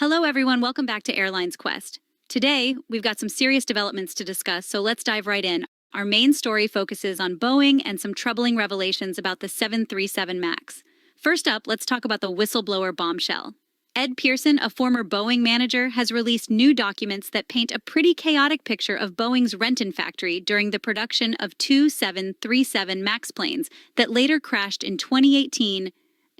Hello everyone, welcome back to Airlines Quest. Today, we've got some serious developments to discuss, so let's dive right in. Our main story focuses on Boeing and some troubling revelations about the 737 MAX. First up, let's talk about the whistleblower bombshell. Ed Pearson, a former Boeing manager, has released new documents that paint a pretty chaotic picture of Boeing's Renton factory during the production of two 737 MAX planes that later crashed in 2018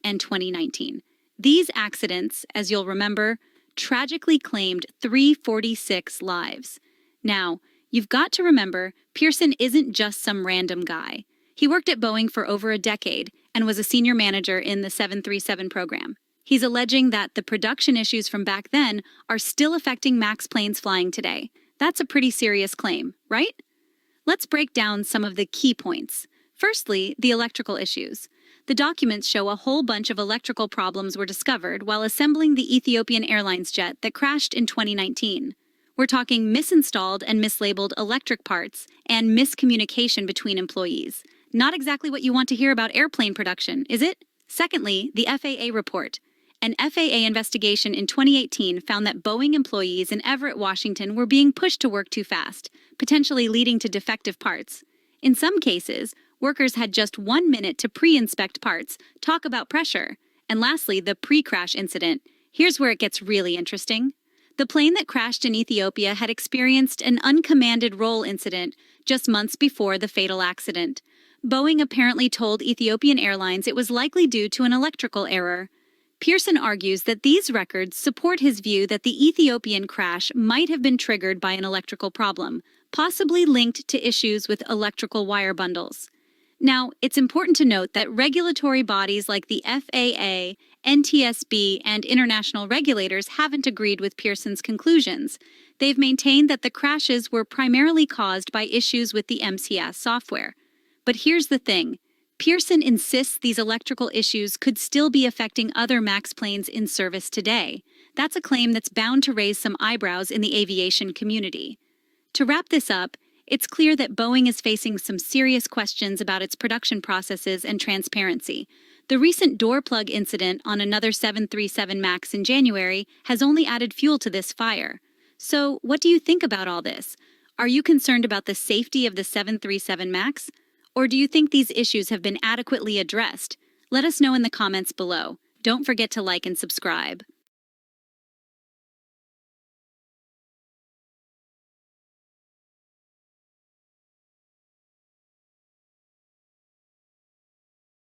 and 2019. These accidents, as you'll remember, tragically claimed 346 lives. Now, you've got to remember, Pearson isn't just some random guy. He worked at Boeing for over a decade and was a senior manager in the 737 program. He's alleging that the production issues from back then are still affecting MAX planes flying today. That's a pretty serious claim, right? Let's break down some of the key points. Firstly, the electrical issues. The documents show a whole bunch of electrical problems were discovered while assembling the Ethiopian Airlines jet that crashed in 2019. We're talking misinstalled and mislabeled electric parts and miscommunication between employees. Not exactly what you want to hear about airplane production, is it? Secondly, the FAA report. An FAA investigation in 2018 found that Boeing employees in Everett, Washington were being pushed to work too fast, potentially leading to defective parts. In some cases, workers had just 1 minute to pre-inspect parts, talk about pressure. And lastly, the pre-crash incident. Here's where it gets really interesting. The plane that crashed in Ethiopia had experienced an uncommanded roll incident just months before the fatal accident. Boeing apparently told Ethiopian Airlines it was likely due to an electrical error. Pearson argues that these records support his view that the Ethiopian crash might have been triggered by an electrical problem, possibly linked to issues with electrical wire bundles. Now, it's important to note that regulatory bodies like the FAA, NTSB, and international regulators haven't agreed with Pearson's conclusions. They've maintained that the crashes were primarily caused by issues with the MCAS software. But here's the thing. Pearson insists these electrical issues could still be affecting other MAX planes in service today. That's a claim that's bound to raise some eyebrows in the aviation community. To wrap this up, it's clear that Boeing is facing some serious questions about its production processes and transparency. The recent door plug incident on another 737 MAX in January has only added fuel to this fire. So, what do you think about all this? Are you concerned about the safety of the 737 MAX? Or do you think these issues have been adequately addressed? Let us know in the comments below. Don't forget to like and subscribe.